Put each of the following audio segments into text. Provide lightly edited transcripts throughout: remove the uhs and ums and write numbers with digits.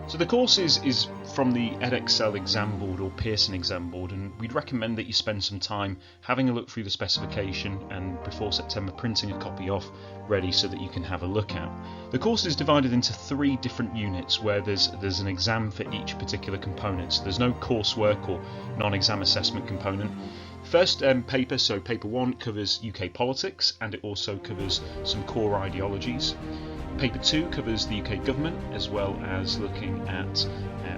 So the course is from the edXL exam board or Pearson exam board, and we'd recommend that you spend some time having a look through the specification and before September printing a copy off ready so that you can have a look at. The course is divided into 3 different units where there's an exam for each particular component, so there's no coursework or non-exam assessment component. First paper, so paper 1, covers UK politics, and it also covers some core ideologies. Paper 2 covers the UK government, as well as looking at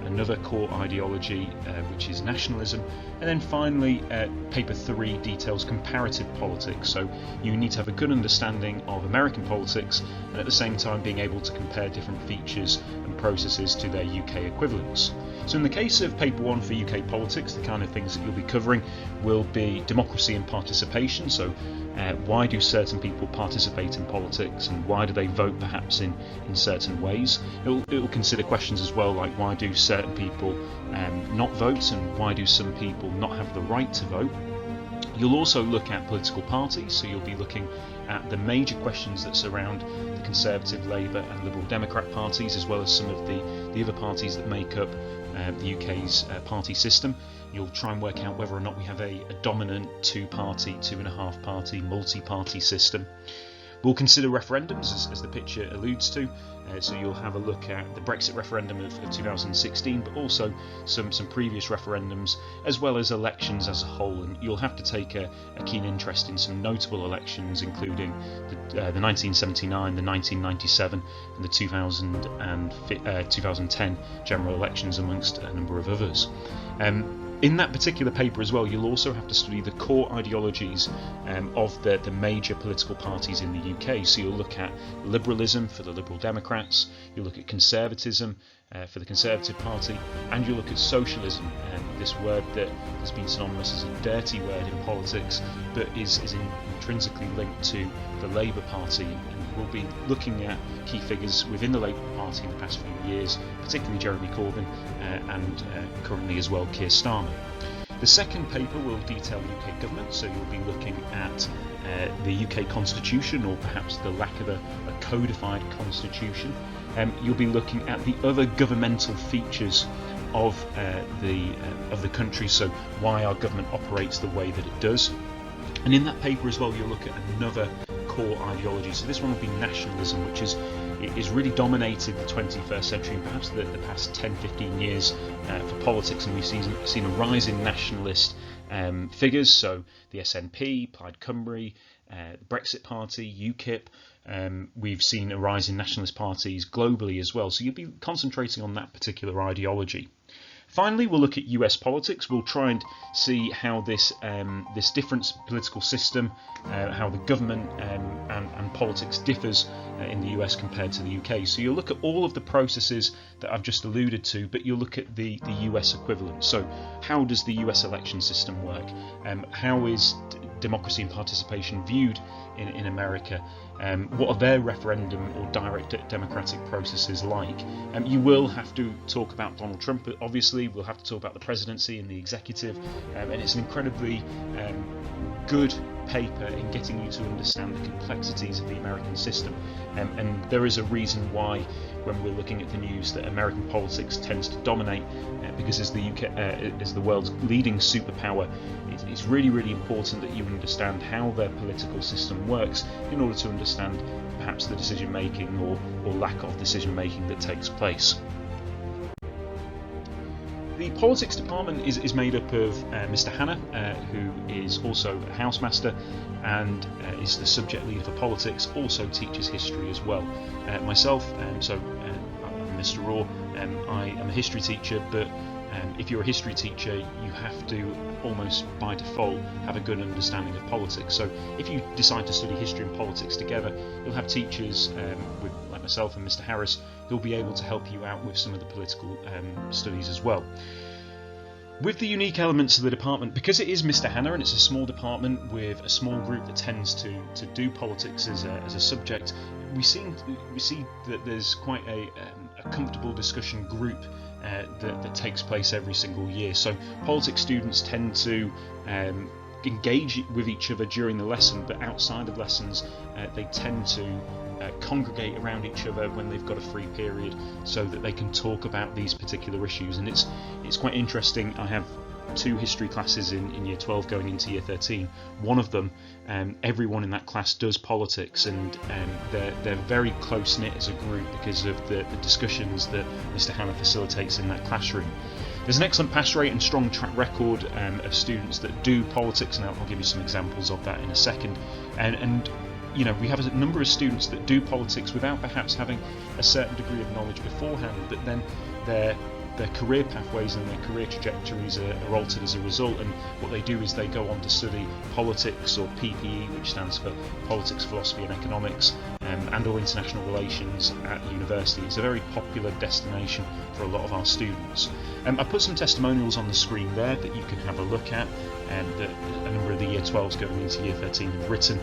another core ideology, which is nationalism. And then finally, paper 3 details comparative politics. So you need to have a good understanding of American politics, and at the same time being able to compare different features and processes to their UK equivalents. So in the case of paper 1 for UK politics, the kind of things that you'll be covering will be democracy and participation. So why do certain people participate in politics, and why do they vote perhaps in certain ways? It will consider questions as well like why do certain people not vote, and why do some people not have the right to vote. You'll also look at political parties, so you'll be looking at the major questions that surround the Conservative, Labour and Liberal Democrat parties, as well as some of the other parties that make up the UK's party system. You'll try and work out whether or not we have a dominant 2-party, 2.5-party, multi-party system. We'll consider referendums, as the picture alludes to, so you'll have a look at the Brexit referendum of 2016, but also some previous referendums, as well as elections as a whole, and you'll have to take a keen interest in some notable elections, including the 1979, the 1997 and the 2010 general elections, amongst a number of others. In that particular paper as well, you'll also have to study the core ideologies of the major political parties in the UK. So you'll look at liberalism for the Liberal Democrats, you'll look at conservatism for the Conservative Party, and you'll look at socialism, this word that has been synonymous as a dirty word in politics, but is intrinsically linked to the Labour Party. And we'll be looking at key figures within the Labour Party in the past few years, particularly Jeremy Corbyn and currently as well Keir Starmer. The second paper will detail UK government, so you'll be looking at the UK constitution, or perhaps the lack of a codified constitution. You'll be looking at the other governmental features of the country, so why our government operates the way that it does. And in that paper as well, you'll look at another core ideology. So this one will be nationalism, which is really dominated the 21st century and perhaps the past 10-15 years for politics, and we've seen a rise in nationalist figures, so the SNP, Plaid Cymru, the Brexit Party, UKIP. We've seen a rise in nationalist parties globally as well, so you'll be concentrating on that particular ideology. Finally, we'll look at US politics. We'll try and see how this different political system, how the government and politics differs in the US compared to the UK. So you'll look at all of the processes that I've just alluded to, but you'll look at the US equivalent. So how does the US election system work? How is democracy and participation viewed in America? What are their referendum or direct democratic processes like? You will have to talk about Donald Trump, but obviously we'll have to talk about the presidency and the executive, and it's an incredibly good paper in getting you to understand the complexities of the American system, and there is a reason why when we're looking at the news that American politics tends to dominate, because as the UK as the world's leading superpower, it's really, really important that you understand how their political system works in order to understand perhaps the decision making or lack of decision making that takes place. The politics department is made up of Mr. Hanna, who is also a housemaster and is the subject leader for politics, also teaches history as well. Myself, I'm Mr. Raw, I am a history teacher, but if you're a history teacher, you have to almost by default have a good understanding of politics. So if you decide to study history and politics together, you'll have teachers like myself and Mr. Harris who'll be able to help you out with some of the political studies as well. With the unique elements of the department, because it is Mr. Hanna and it's a small department with a small group that tends to do politics as a subject, we see that there's quite a comfortable discussion group that takes place every single year. So politics students tend to engage with each other during the lesson, but outside of lessons they tend to congregate around each other when they've got a free period, so that they can talk about these particular issues. And it's quite interesting. I have 2 history classes in year 12 going into year 13. One of them, everyone in that class does politics, and they're very close knit as a group because of the discussions that Mr. Hannah facilitates in that classroom. There's an excellent pass rate and strong track record of students that do politics, and I'll give you some examples of that in a second. And you know, we have a number of students that do politics without perhaps having a certain degree of knowledge beforehand, but then their career pathways and their career trajectories are altered as a result, and what they do is they go on to study politics, or PPE, which stands for Politics, Philosophy and Economics, and or International Relations at university. It's a very popular destination for a lot of our students. I put some testimonials on the screen there that you can have a look at, that a number of the year 12s going into year 13 have written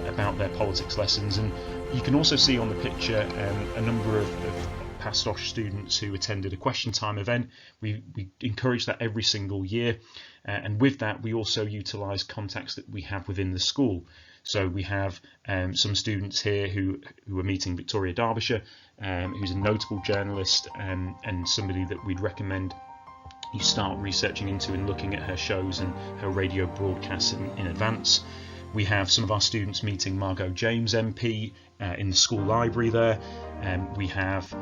about their politics lessons, and you can also see on the picture a number of past OSH students who attended a question time event. We encourage that every single year, and with that we also utilise contacts that we have within the school. So we have some students here who are meeting Victoria Derbyshire, who's a notable journalist, and somebody that we'd recommend you start researching into and looking at her shows and her radio broadcasts in advance. We have some of our students meeting Margot James MP in the school library there. We have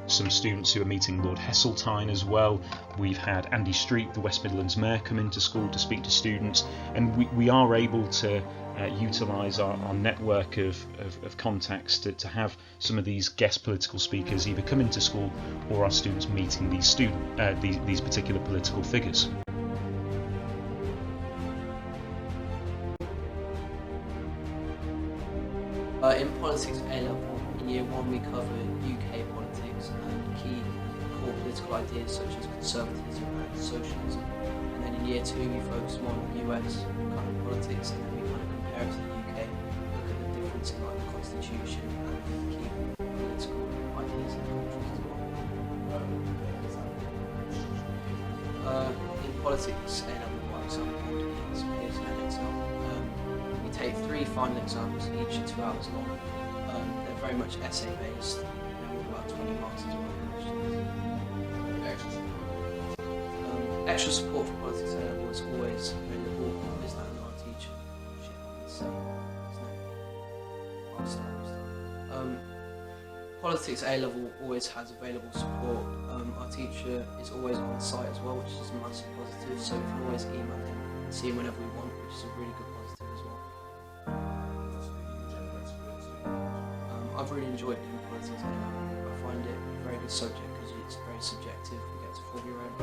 some students who are meeting Lord Heseltine as well. We've had Andy Street, the West Midlands Mayor, come into school to speak to students, and we are able to utilise our network of contacts to have some of these guest political speakers either come into school or our students meeting these particular political figures. In Politics A-Level, in year 1 we cover UK politics and key core political ideas such as conservatism and socialism. And then in year 2 we focus more on US kind of politics, and then we kind of compare it to the UK, look at the difference in like the constitution and key political ideas in countries as well. In Politics A-Level, for example, is an exam. We take 3 final exams, each 2 hours long. They're very much essay based, with about 20 marks as well. Extra support for Politics A-Level is always available. Is that in our teacher? Politics A-Level always has available support. Our teacher is always on site as well, which is a massive positive, so we can always email him and see him whenever we want, which is a really good positive as well. I've really enjoyed doing politics. I find it a very good subject because it's very subjective. You get to form your own